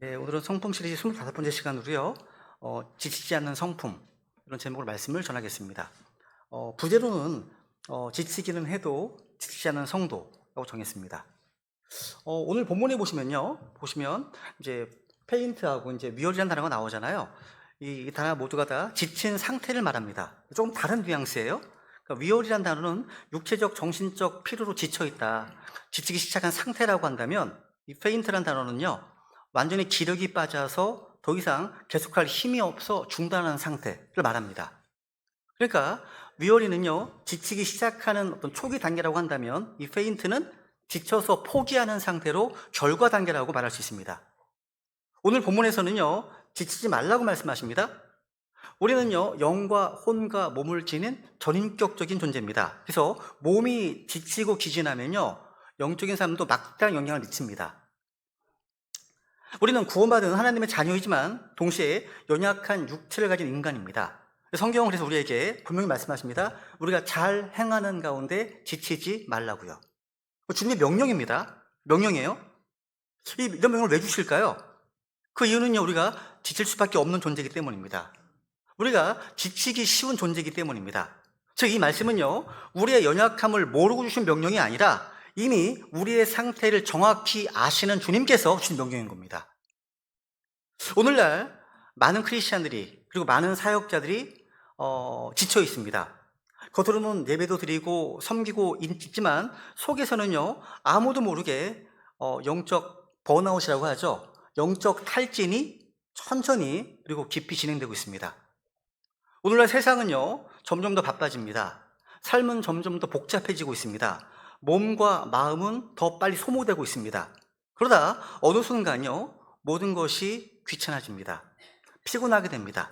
네, 오늘은 성품 시리즈 25번째 시간으로요. 지치지 않는 성품 이런 제목으로 말씀을 전하겠습니다. 부제로는 지치기는 해도 지치지 않는 성도라고 정했습니다. 오늘 본문에 보시면 이제 페인트하고 이제 위얼이라는 단어가 나오잖아요. 이 단어 모두가 다 지친 상태를 말합니다. 조금 다른 뉘앙스예요. 그러니까 위얼이라는 단어는 육체적, 정신적 피로로 지쳐 있다, 지치기 시작한 상태라고 한다면, 이 페인트라는 단어는요, 완전히 기력이 빠져서 더 이상 계속할 힘이 없어 중단한 상태를 말합니다. 그러니까 위어리는요, 지치기 시작하는 어떤 초기 단계라고 한다면, 이 페인트는 지쳐서 포기하는 상태로 결과 단계라고 말할 수 있습니다. 오늘 본문에서는요, 지치지 말라고 말씀하십니다. 우리는요, 영과 혼과 몸을 지닌 전인격적인 존재입니다. 그래서 몸이 지치고 기진하면요, 영적인 삶도 막대한 영향을 미칩니다. 우리는 구원받은 하나님의 자녀이지만 동시에 연약한 육체를 가진 인간입니다. 성경은 그래서 우리에게 분명히 말씀하십니다. 우리가 잘 행하는 가운데 지치지 말라고요. 주님의 명령입니다. 명령이에요. 이런 명령을 왜 주실까요? 그 이유는요, 우리가 지칠 수밖에 없는 존재이기 때문입니다. 우리가 지치기 쉬운 존재이기 때문입니다. 즉, 이 말씀은요, 우리의 연약함을 모르고 주신 명령이 아니라 이미 우리의 상태를 정확히 아시는 주님께서 주신 명령인 겁니다. 오늘날 많은 크리스찬들이, 그리고 많은 사역자들이 지쳐 있습니다. 겉으로는 예배도 드리고 섬기고 있지만 속에서는요, 아무도 모르게 영적 번아웃이라고 하죠. 영적 탈진이 천천히 그리고 깊이 진행되고 있습니다. 오늘날 세상은요, 점점 더 바빠집니다. 삶은 점점 더 복잡해지고 있습니다. 몸과 마음은 더 빨리 소모되고 있습니다. 그러다 어느 순간요, 모든 것이 귀찮아집니다. 피곤하게 됩니다.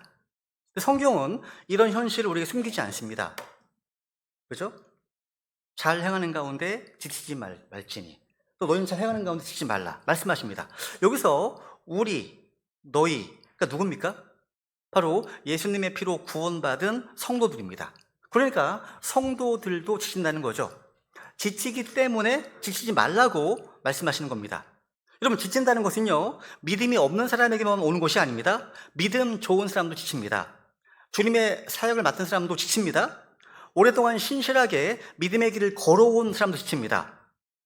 성경은 이런 현실을 우리에게 숨기지 않습니다. 그죠? 잘 행하는 가운데 지치지 말지니, 또 너희는 잘 행하는 가운데 지치지 말라 말씀하십니다. 여기서 우리, 너희, 그러니까 누굽니까? 바로 예수님의 피로 구원받은 성도들입니다. 그러니까 성도들도 지친다는 거죠. 지치기 때문에 지치지 말라고 말씀하시는 겁니다. 여러분, 지친다는 것은요, 믿음이 없는 사람에게만 오는 것이 아닙니다. 믿음 좋은 사람도 지칩니다. 주님의 사역을 맡은 사람도 지칩니다. 오랫동안 신실하게 믿음의 길을 걸어온 사람도 지칩니다.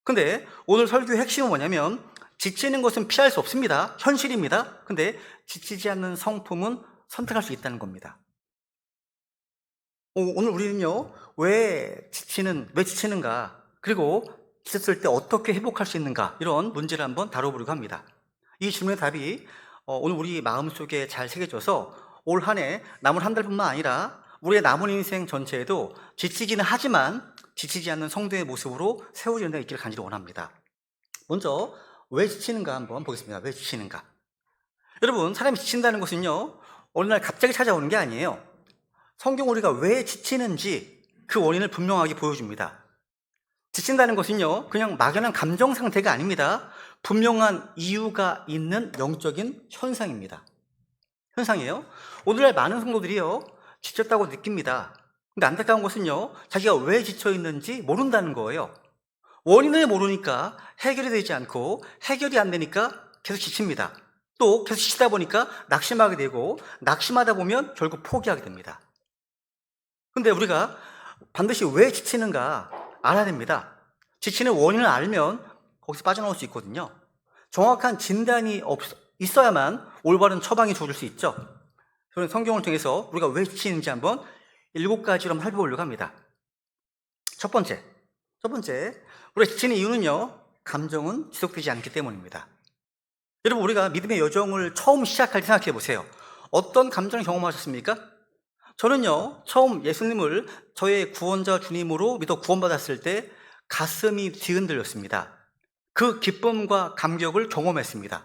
근데 오늘 설교의 핵심은 뭐냐면, 지치는 것은 피할 수 없습니다. 현실입니다. 근데 지치지 않는 성품은 선택할 수 있다는 겁니다. 오늘 우리는요, 왜 지치는가, 그리고 지쳤을 때 어떻게 회복할 수 있는가, 이런 문제를 한번 다뤄보려고 합니다. 이 질문의 답이 오늘 우리 마음속에 잘 새겨져서 올 한 해, 남은 한 달뿐만 아니라 우리의 남은 인생 전체에도 지치기는 하지만 지치지 않는 성도의 모습으로 세워지는 데 있기를 간절히 원합니다. 먼저 왜 지치는가 한번 보겠습니다. 왜 지치는가? 여러분, 사람이 지친다는 것은요, 어느 날 갑자기 찾아오는 게 아니에요. 성경 우리가 왜 지치는지 그 원인을 분명하게 보여줍니다. 지친다는 것은요, 그냥 막연한 감정 상태가 아닙니다. 분명한 이유가 있는 영적인 현상입니다. 현상이에요. 오늘날 많은 성도들이요, 지쳤다고 느낍니다. 근데 안타까운 것은요, 자기가 왜 지쳐 있는지 모른다는 거예요. 원인을 모르니까 해결이 되지 않고, 해결이 안 되니까 계속 지칩니다. 또 계속 지치다 보니까 낙심하게 되고, 낙심하다 보면 결국 포기하게 됩니다. 근데 우리가 반드시 왜 지치는가 알아야 됩니다. 지치는 원인을 알면 거기서 빠져나올 수 있거든요. 정확한 진단이 있어야만 올바른 처방이 주어질 수 있죠. 저는 성경을 통해서 우리가 왜 지치는지 한번 7가지로 한번 살펴보려고 합니다. 첫 번째, 우리가 지치는 이유는요, 감정은 지속되지 않기 때문입니다. 여러분, 우리가 믿음의 여정을 처음 시작할 때 생각해 보세요. 어떤 감정을 경험하셨습니까? 저는요, 처음 예수님을 저의 구원자 주님으로 믿어 구원받았을 때 가슴이 뒤흔들렸습니다. 그 기쁨과 감격을 경험했습니다.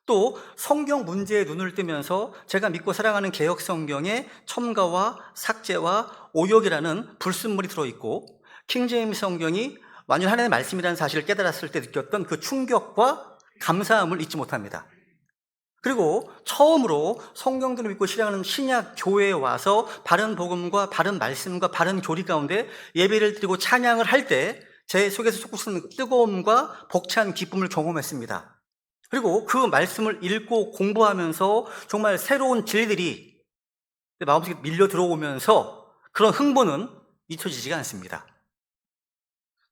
또 성경 문제에 눈을 뜨면서 제가 믿고 사랑하는 개역 성경에 첨가와 삭제와 오역이라는 불순물이 들어있고, 킹제임스 성경이 완전 하나님의 말씀이라는 사실을 깨달았을 때 느꼈던 그 충격과 감사함을 잊지 못합니다. 그리고 처음으로 성경들을 믿고 신앙하는 신약 교회에 와서 바른 복음과 바른 말씀과 바른 교리 가운데 예배를 드리고 찬양을 할 때 제 속에서 솟구치는 뜨거움과 벅찬 기쁨을 경험했습니다. 그리고 그 말씀을 읽고 공부하면서 정말 새로운 진리들이 내 마음속에 밀려 들어오면서 그런 흥분은 잊혀지지가 않습니다.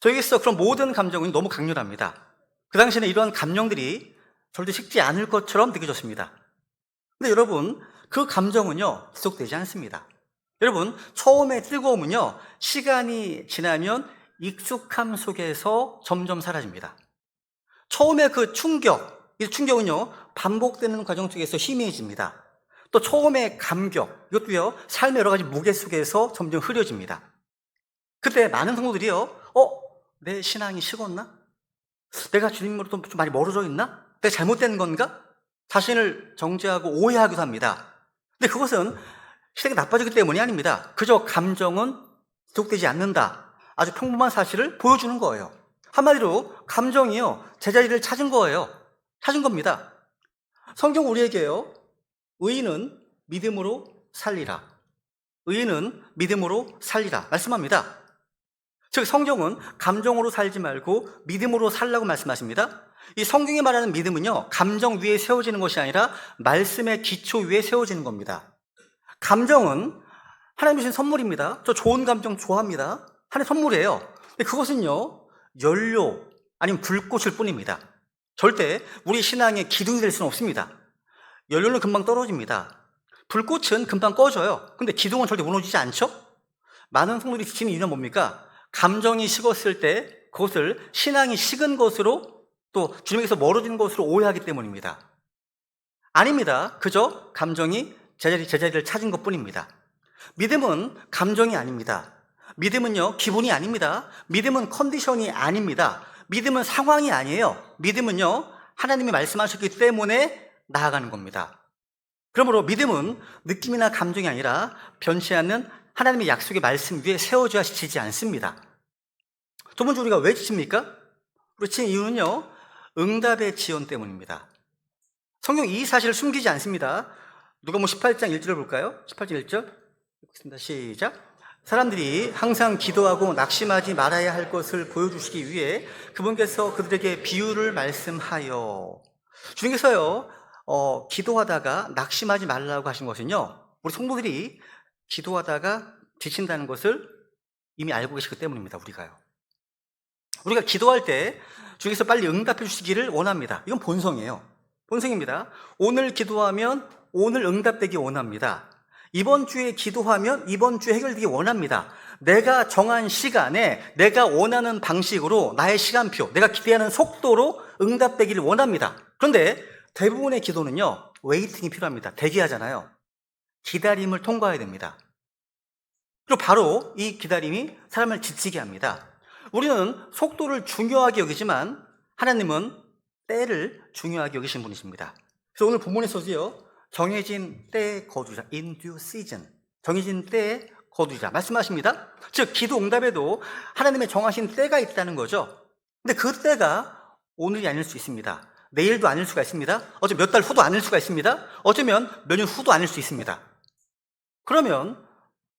저에게서 그런 모든 감정은 너무 강렬합니다. 그 당시에는 이러한 감정들이 절대 식지 않을 것처럼 느껴졌습니다. 근데 여러분, 그 감정은요, 지속되지 않습니다. 여러분, 처음에 뜨거움은요, 시간이 지나면 익숙함 속에서 점점 사라집니다. 처음에 그 충격, 이 충격은요, 반복되는 과정 속에서 희미해집니다. 또 처음에 감격, 이것도요, 삶의 여러 가지 무게 속에서 점점 흐려집니다. 그때 많은 성도들이요, 내 신앙이 식었나? 내가 주님으로부터 좀 많이 멀어져 있나? 내가 잘못된 건가? 자신을 정죄하고 오해하기도 합니다. 근데 그것은 시대가 나빠지기 때문이 아닙니다. 그저 감정은 지속되지 않는다. 아주 평범한 사실을 보여주는 거예요. 한마디로 감정이요, 제자리를 찾은 거예요. 찾은 겁니다. 성경 우리에게요, 의인은 믿음으로 살리라. 의인은 믿음으로 살리라 말씀합니다. 즉 성경은 감정으로 살지 말고 믿음으로 살라고 말씀하십니다. 이 성경이 말하는 믿음은요, 감정 위에 세워지는 것이 아니라 말씀의 기초 위에 세워지는 겁니다. 감정은 하나님이 주신 선물입니다. 저 좋은 감정 좋아합니다. 하나님의 선물이에요. 근데 그것은요, 연료 아니면 불꽃일 뿐입니다. 절대 우리 신앙의 기둥이 될 수는 없습니다. 연료는 금방 떨어집니다. 불꽃은 금방 꺼져요. 근데 기둥은 절대 무너지지 않죠? 많은 성도들이 지치는 이유는 뭡니까? 감정이 식었을 때 그것을 신앙이 식은 것으로, 또 주님에게서 멀어진 것으로 오해하기 때문입니다. 아닙니다. 그저 감정이 제자리를 찾은 것뿐입니다. 믿음은 감정이 아닙니다. 믿음은요, 기분이 아닙니다. 믿음은 컨디션이 아닙니다. 믿음은 상황이 아니에요. 믿음은요, 하나님이 말씀하셨기 때문에 나아가는 겁니다. 그러므로 믿음은 느낌이나 감정이 아니라 변치 않는 하나님의 약속의 말씀 위에 세워져야 지치지 않습니다. 두 번째, 우리가 왜 지칩니까? 우리 지치는 이유는요, 응답의 지연 때문입니다. 성경 이 사실을 숨기지 않습니다. 누가복음 18장 1절을 볼까요? 18장 1절 읽겠습니다. 시작. 사람들이 항상 기도하고 낙심하지 말아야 할 것을 보여주시기 위해 그분께서 그들에게 비유를 말씀하여. 주님께서요, 기도하다가 낙심하지 말라고 하신 것은요, 우리 성도들이 기도하다가 지친다는 것을 이미 알고 계시기 때문입니다. 우리가 기도할 때 주님께서 빨리 응답해 주시기를 원합니다. 이건 본성이에요. 본성입니다. 오늘 기도하면 오늘 응답되기 원합니다. 이번 주에 기도하면 이번 주에 해결되기 원합니다. 내가 정한 시간에 내가 원하는 방식으로 나의 시간표, 내가 기대하는 속도로 응답되기를 원합니다. 그런데 대부분의 기도는요, 웨이팅이 필요합니다. 대기하잖아요. 기다림을 통과해야 됩니다. 그리고 바로 이 기다림이 사람을 지치게 합니다. 우리는 속도를 중요하게 여기지만 하나님은 때를 중요하게 여기신 분이십니다. 그래서 오늘 본문에서도요, 정해진 때에 거두자, in due season, 정해진 때에 거두자 말씀하십니다. 즉 기도 응답에도 하나님의 정하신 때가 있다는 거죠. 근데 그 때가 오늘이 아닐 수 있습니다. 내일도 아닐 수가 있습니다. 어쩌면 몇 달 후도 아닐 수가 있습니다. 어쩌면 몇 년 후도 아닐 수 있습니다. 그러면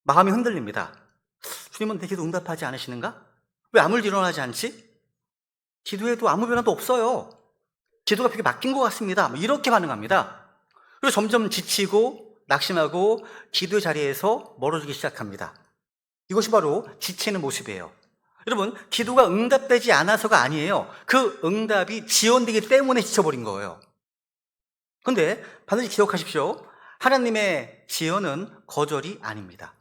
마음이 흔들립니다. 주님은 내 기도 응답하지 않으시는가? 왜 아무 일도 일어나지 않지? 기도해도 아무 변화도 없어요. 기도가 벽에 막힌 것 같습니다. 이렇게 반응합니다. 그리고 점점 지치고 낙심하고 기도의 자리에서 멀어지기 시작합니다. 이것이 바로 지치는 모습이에요. 여러분, 기도가 응답되지 않아서가 아니에요. 그 응답이 지연되기 때문에 지쳐버린 거예요. 그런데 반드시 기억하십시오. 하나님의 지연은 거절이 아닙니다.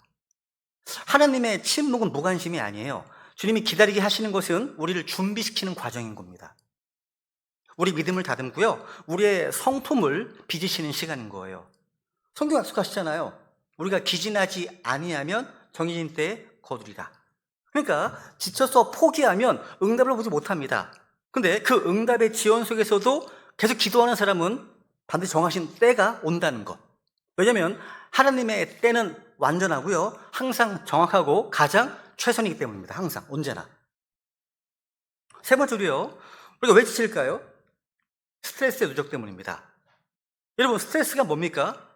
하나님의 침묵은 무관심이 아니에요. 주님이 기다리게 하시는 것은 우리를 준비시키는 과정인 겁니다. 우리 믿음을 다듬고요, 우리의 성품을 빚으시는 시간인 거예요. 성경 약속하시잖아요. 우리가 기진하지 아니하면 정해진 때에 거두리라. 그러니까 지쳐서 포기하면 응답을 보지 못합니다. 근데 그 응답의 지연 속에서도 계속 기도하는 사람은 반드시 정하신 때가 온다는 것. 왜냐하면 하나님의 때는 완전하고요, 항상 정확하고 가장 최선이기 때문입니다. 항상, 언제나. 세 번째로요, 우리가 왜 지칠까요? 스트레스의 누적 때문입니다. 여러분, 스트레스가 뭡니까?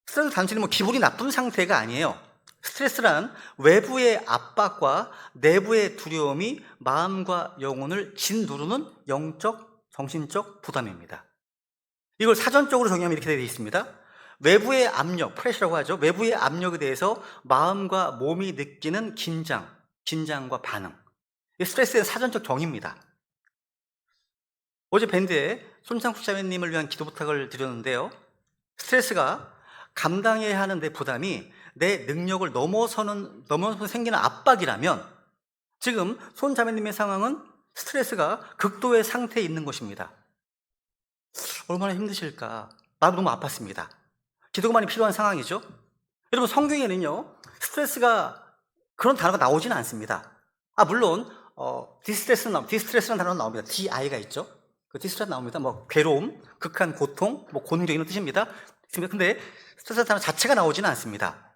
스트레스는 단순히 기분이 나쁜 상태가 아니에요. 스트레스란 외부의 압박과 내부의 두려움이 마음과 영혼을 짓누르는 영적 정신적 부담입니다. 이걸 사전적으로 정의하면 이렇게 되어 있습니다. 외부의 압력, 프레셔라고 하죠. 외부의 압력에 대해서 마음과 몸이 느끼는 긴장과 반응. 이 스트레스의 사전적 정의입니다. 어제 밴드에 손창숙 자매님을 위한 기도 부탁을 드렸는데요. 스트레스가 감당해야 하는 내 부담이 내 능력을 넘어서 생기는 압박이라면 지금 손 자매님의 상황은 스트레스가 극도의 상태에 있는 것입니다. 얼마나 힘드실까? 마음이 너무 아팠습니다. 기도가 많이 필요한 상황이죠. 여러분, 성경에는요 스트레스가 그런 단어가 나오지는 않습니다. 물론 디스트레스라는 단어가 나옵니다. DI가 있죠. 그 디스트레스 나옵니다. 뭐 괴로움, 극한 고통, 뭐 곤경 이런 뜻입니다. 근데 스트레스 단어 자체가 나오지는 않습니다.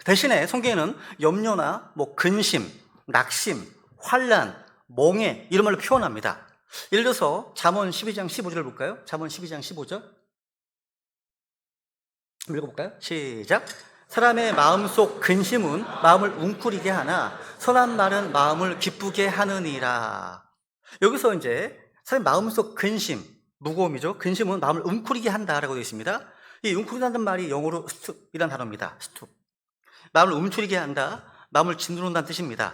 대신에 성경에는 염려나 뭐 근심, 낙심, 환란, 멍해 이런 말로 표현합니다. 예를 들어서 잠언 12장 15절을 볼까요? 잠언 12장 15절 읽어볼까요? 시작. 사람의 마음속 근심은 마음을 웅크리게 하나 선한 말은 마음을 기쁘게 하느니라. 여기서 이제 사람의 마음속 근심, 무거움이죠. 근심은 마음을 웅크리게 한다라고 되어 있습니다. 이 웅크린다는 말이 영어로 스툭이라는 단어입니다. 스툭. 마음을 움츠리게 한다, 마음을 짓누른다는 뜻입니다.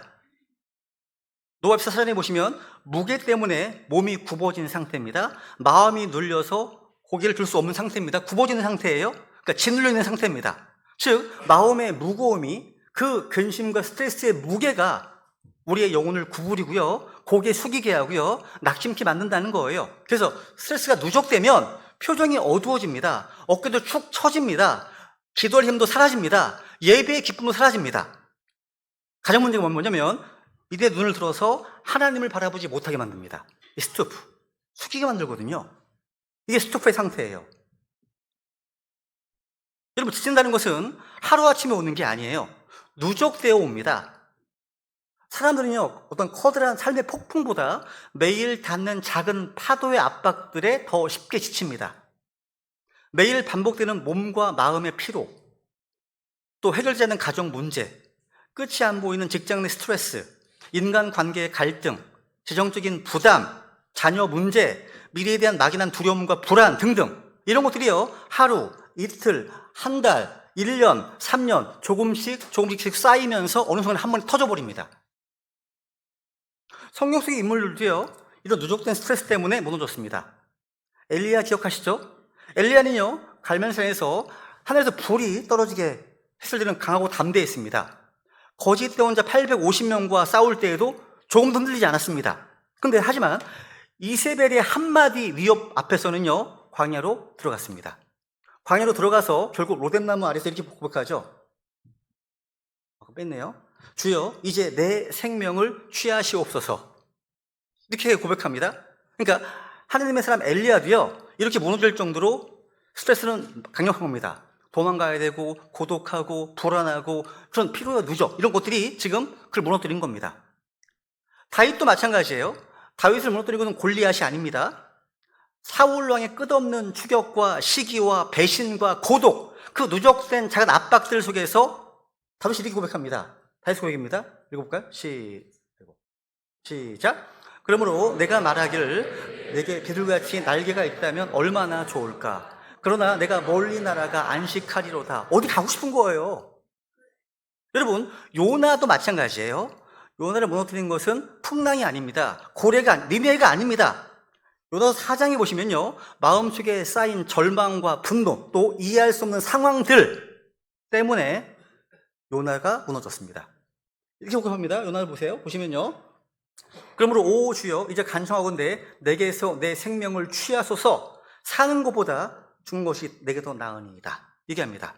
노합시사 사전에 보시면 무게 때문에 몸이 굽어진 상태입니다. 마음이 눌려서 고개를 들 수 없는 상태입니다. 굽어지는 상태예요. 그러니까 짓눌려 있는 상태입니다. 즉 마음의 무거움이 그 근심과 스트레스의 무게가 우리의 영혼을 구부리고요, 고개 숙이게 하고요, 낙심케 만든다는 거예요. 그래서 스트레스가 누적되면 표정이 어두워집니다. 어깨도 축 처집니다. 기도할 힘도 사라집니다. 예배의 기쁨도 사라집니다. 가장 문제가 뭐냐면 이때 눈을 들어서 하나님을 바라보지 못하게 만듭니다. 이 스투프, 숙이게 만들거든요. 이게 스투프의 상태예요. 여러분, 지친다는 것은 하루아침에 오는 게 아니에요. 누적되어 옵니다. 사람들은요, 어떤 커다란 삶의 폭풍보다 매일 닿는 작은 파도의 압박들에 더 쉽게 지칩니다. 매일 반복되는 몸과 마음의 피로, 또 해결되지 않는 가정 문제, 끝이 안 보이는 직장 내 스트레스, 인간관계의 갈등, 재정적인 부담, 자녀 문제, 미래에 대한 막연한 두려움과 불안 등등, 이런 것들이요 하루, 이틀, 한 달, 1년, 3년 조금씩 쌓이면서 어느 순간 한 번에 터져버립니다. 성경 속의 인물들도요 이런 누적된 스트레스 때문에 무너졌습니다. 엘리야 기억하시죠? 엘리야는요 갈멜산에서 하늘에서 불이 떨어지게 했을 때는 강하고 담대했습니다. 거짓 대원자 850명과 싸울 때에도 조금도 흔들리지 않았습니다. 근데 하지만 이세벨의 한마디 위협 앞에서는요 광야로 들어갔습니다. 광야로 들어가서 결국 로뎀나무 아래서 이렇게 고백하죠. 뺐네요. 주여 이제 내 생명을 취하시옵소서, 이렇게 고백합니다. 그러니까 하느님의 사람 엘리야도요 이렇게 무너질 정도로 스트레스는 강력한 겁니다. 도망가야 되고 고독하고 불안하고 그런 피로와 누적, 이런 것들이 지금 그를 무너뜨린 겁니다. 다윗도 마찬가지예요. 다윗을 무너뜨린 것은 골리앗이 아닙니다. 사울 왕의 끝없는 추격과 시기와 배신과 고독, 그 누적된 작은 압박들 속에서 다윗이 이렇게 고백합니다. 다윗 고백입니다. 읽어볼까요? 시작. 그러므로 내가 말하기를 내게 비둘같이 날개가 있다면 얼마나 좋을까. 그러나 내가 멀리 날아가 안식하리로다. 어디 가고 싶은 거예요. 여러분, 요나도 마찬가지예요. 요나를 무너뜨린 것은 풍랑이 아닙니다. 니네가 아닙니다. 요나 4장에 보시면요 마음속에 쌓인 절망과 분노, 또 이해할 수 없는 상황들 때문에 요나가 무너졌습니다. 이렇게 고백합니다. 요나를 보세요. 보시면요, 그러므로 오 주여 이제 간청하건대 내게서 내 생명을 취하소서, 사는 것보다 죽는 것이 내게 더 나으니이다, 얘기합니다.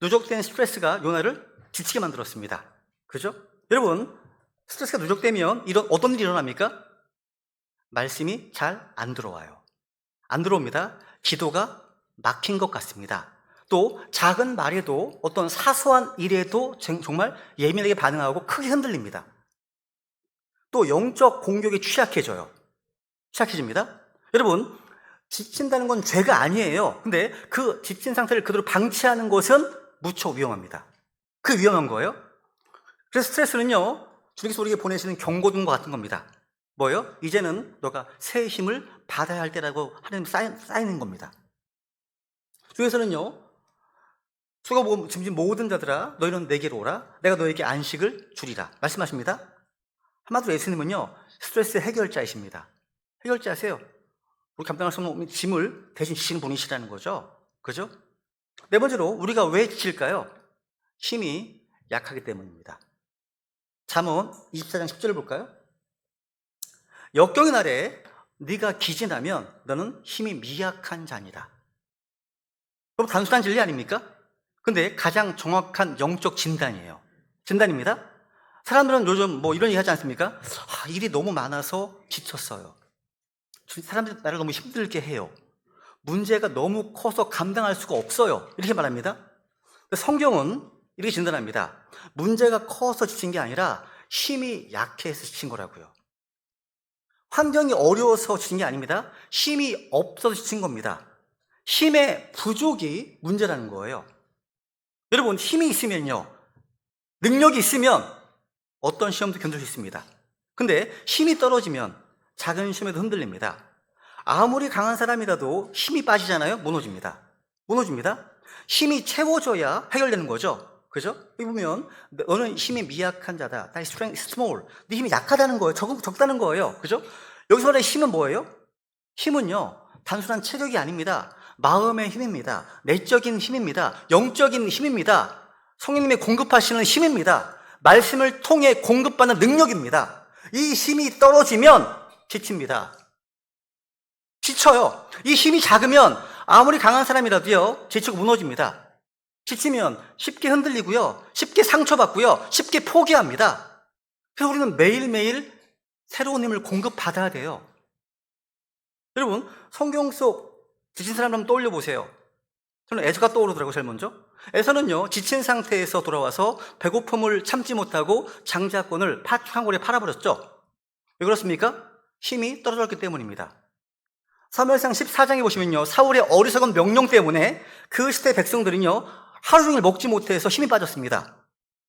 누적된 스트레스가 요나를 지치게 만들었습니다. 그죠? 여러분, 스트레스가 누적되면 어떤 일이 일어납니까? 말씀이 잘 안 들어와요. 안 들어옵니다. 기도가 막힌 것 같습니다. 또 작은 말에도, 어떤 사소한 일에도 정말 예민하게 반응하고 크게 흔들립니다. 또 영적 공격에 취약해집니다. 여러분, 지친다는 건 죄가 아니에요. 근데 그 지친 상태를 그대로 방치하는 것은 무척 위험합니다. 그 위험한 거예요. 그래서 스트레스는요 주님께서 우리에게 보내시는 경고등과 같은 겁니다. 뭐예요? 이제는 너가 새 힘을 받아야 할 때라고 하나님 쌓이는 겁니다. 중에서는요, 수고 짐진 모든 자들아 너희는 내게로 오라 내가 너에게 안식을 주리라 말씀하십니다. 한마디로 예수님은요 스트레스 해결자이십니다. 해결자세요. 우리 감당할 수 없는 짐을 대신 지시는 분이시라는 거죠. 그죠? 네 번째로 우리가 왜 지칠까요? 힘이 약하기 때문입니다. 잠언 24장 10절을 볼까요? 역경의 날에 네가 기진하면 너는 힘이 미약한 자니라. 그럼 단순한 진리 아닙니까? 근데 가장 정확한 영적 진단이에요. 진단입니다. 사람들은 요즘 뭐 이런 얘기 하지 않습니까? 일이 너무 많아서 지쳤어요. 사람들이 나를 너무 힘들게 해요. 문제가 너무 커서 감당할 수가 없어요. 이렇게 말합니다. 성경은 이렇게 진단합니다. 문제가 커서 지친 게 아니라 힘이 약해서 지친 거라고요. 환경이 어려워서 지친 게 아닙니다. 힘이 없어서 지친 겁니다. 힘의 부족이 문제라는 거예요. 여러분, 힘이 있으면요, 능력이 있으면 어떤 시험도 견딜 수 있습니다. 근데 힘이 떨어지면 작은 시험에도 흔들립니다. 아무리 강한 사람이라도 힘이 빠지잖아요. 무너집니다. 힘이 채워져야 해결되는 거죠. 그죠? 여기 보면 너는 힘이 미약한 자다. Thy strength is small. 네 힘이 약하다는 거예요. 적다는 거예요. 그죠? 여기서 말하는 힘은 뭐예요? 힘은요 단순한 체력이 아닙니다. 마음의 힘입니다. 내적인 힘입니다. 영적인 힘입니다. 성령님이 공급하시는 힘입니다. 말씀을 통해 공급받는 능력입니다. 이 힘이 떨어지면 지칩니다. 지쳐요. 이 힘이 작으면 아무리 강한 사람이라도요 지치고 무너집니다. 지치면 쉽게 흔들리고요, 쉽게 상처받고요, 쉽게 포기합니다. 그래서 우리는 매일매일 새로운 힘을 공급받아야 돼요. 여러분, 성경 속 지친 사람 한번 떠올려 보세요. 저는 에서가 떠오르더라고요, 제일 먼저. 에서는요, 지친 상태에서 돌아와서 배고픔을 참지 못하고 장자권을 한골에 팔아버렸죠. 왜 그렇습니까? 힘이 떨어졌기 때문입니다. 사무엘상 14장에 보시면요, 사울의 어리석은 명령 때문에 그 시대 백성들은요, 하루 종일 먹지 못해서 힘이 빠졌습니다.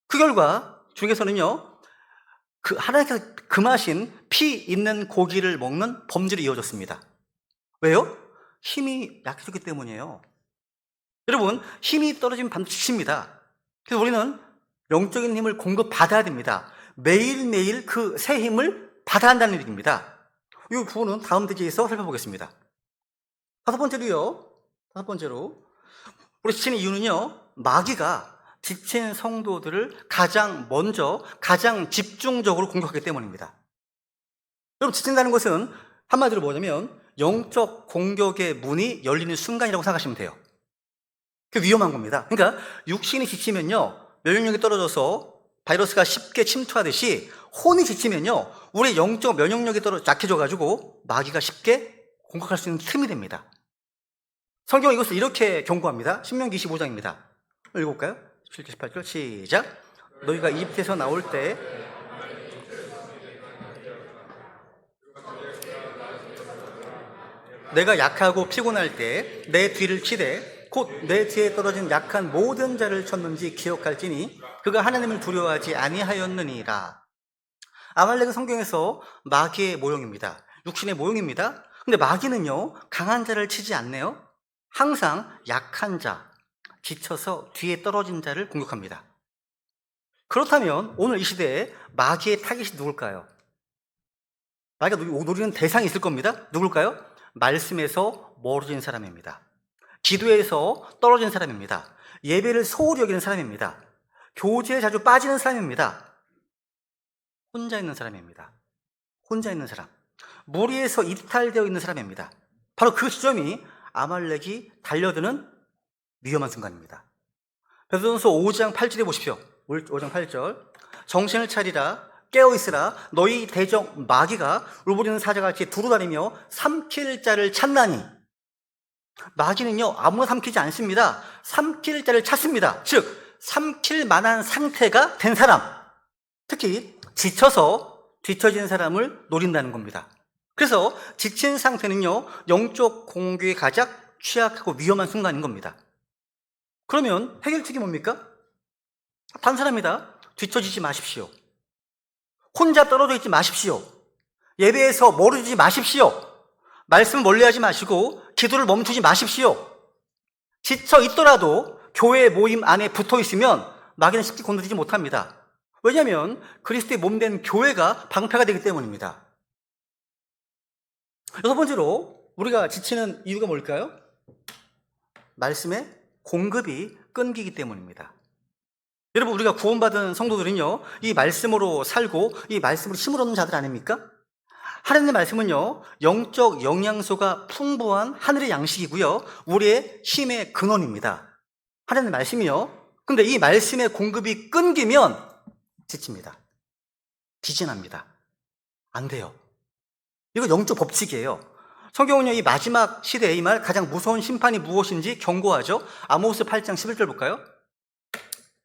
그 결과 중에서는요, 하나님께서 금하신 피 있는 고기를 먹는 범죄로 이어졌습니다. 왜요? 힘이 약해졌기 때문이에요. 여러분, 힘이 떨어지면 반드시 지칩니다. 그래서 우리는 영적인 힘을 공급받아야 됩니다. 매일매일 그 새 힘을 받아야 한다는 얘기입니다. 이 부분은 다음 대기에서 살펴보겠습니다. 다섯 번째로 우리 지치는 이유는요, 마귀가 지친 성도들을 가장 먼저, 가장 집중적으로 공격하기 때문입니다. 여러분, 지친다는 것은 한마디로 뭐냐면 영적 공격의 문이 열리는 순간이라고 생각하시면 돼요. 그게 위험한 겁니다. 그러니까 육신이 지치면요, 면역력이 떨어져서 바이러스가 쉽게 침투하듯이 혼이 지치면요, 우리의 영적 면역력이 약해져가지고 마귀가 쉽게 공격할 수 있는 틈이 됩니다. 성경은 이것을 이렇게 경고합니다. 신명기 25장입니다. 읽어볼까요? 17절, 18절 시작. 너희가 이집트에서 나올 때 내가 약하고 피곤할 때 내 뒤를 치되 곧 내 뒤에 떨어진 약한 모든 자를 쳤는지 기억할지니 그가 하나님을 두려워하지 아니하였느니라. 아말렉은 성경에서 마귀의 모형입니다. 육신의 모형입니다. 근데 마귀는요, 강한 자를 치지 않네요. 항상 약한 자, 지쳐서 뒤에 떨어진 자를 공격합니다. 그렇다면 오늘 이 시대에 마귀의 타깃이 누굴까요? 마귀가 노리는 대상이 있을 겁니다. 누굴까요? 말씀에서 멀어진 사람입니다. 기도에서 떨어진 사람입니다. 예배를 소홀히 여기는 사람입니다. 교제에 자주 빠지는 사람입니다. 혼자 있는 사람입니다. 혼자 있는 사람. 무리에서 이탈되어 있는 사람입니다. 바로 그 지점이 아말렉이 달려드는 위험한 순간입니다. 베드로전서 5장 8절에 보십시오. 5장 8절. 정신을 차리라, 깨어있으라. 너희 대적 마귀가 울부리는 사자같이 두루다니며 삼킬 자를 찾나니. 마귀는요, 아무나 삼키지 않습니다. 삼킬 자를 찾습니다. 즉 삼킬 만한 상태가 된 사람, 특히 지쳐서 뒤처진 사람을 노린다는 겁니다. 그래서 지친 상태는요, 영적 공격에 가장 취약하고 위험한 순간인 겁니다. 그러면 해결책이 뭡니까? 단순합니다. 뒤처지지 마십시오. 혼자 떨어져 있지 마십시오. 예배에서 멀어지지 마십시오. 말씀 멀리하지 마시고 기도를 멈추지 마십시오. 지쳐 있더라도 교회 모임 안에 붙어 있으면 마귀는 쉽게 건드리지 못합니다. 왜냐하면 그리스도의 몸된 교회가 방패가 되기 때문입니다. 여섯 번째로 우리가 지치는 이유가 뭘까요? 말씀의 공급이 끊기기 때문입니다. 여러분, 우리가 구원받은 성도들은요, 이 말씀으로 살고 이 말씀으로 힘을 얻는 자들 아닙니까? 하나님의 말씀은요, 영적 영양소가 풍부한 하늘의 양식이고요, 우리의 힘의 근원입니다. 하나님의 말씀이요. 근데 이 말씀의 공급이 끊기면 지칩니다. 기진합니다. 안 돼요. 이거 영적 법칙이에요. 성경은요, 이 마지막 시대에 이 말 가장 무서운 심판이 무엇인지 경고하죠. 아모스 8장 11절 볼까요?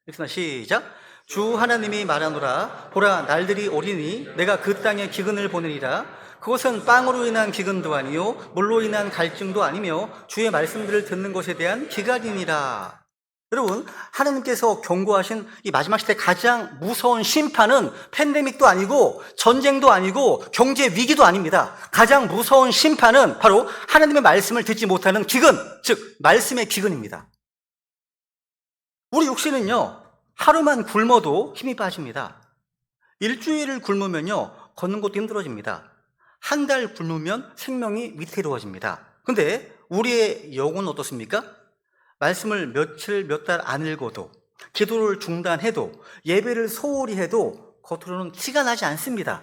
읽습니다. 시작. 주 하나님이 말하노라. 보라, 날들이 오리니 내가 그 땅에 기근을 보내리라. 그것은 빵으로 인한 기근도 아니요 물로 인한 갈증도 아니며 주의 말씀들을 듣는 것에 대한 기간이니라. 여러분, 하나님께서 경고하신 이 마지막 시대 가장 무서운 심판은 팬데믹도 아니고 전쟁도 아니고 경제 위기도 아닙니다. 가장 무서운 심판은 바로 하나님의 말씀을 듣지 못하는 기근, 즉 말씀의 기근입니다. 우리 육신은요, 하루만 굶어도 힘이 빠집니다. 일주일을 굶으면요, 걷는 것도 힘들어집니다. 한 달 굶으면 생명이 위태로워집니다. 근데 우리의 영혼은 어떻습니까? 말씀을 며칠 몇 달 안 읽어도, 기도를 중단해도, 예배를 소홀히 해도 겉으로는 티가 나지 않습니다.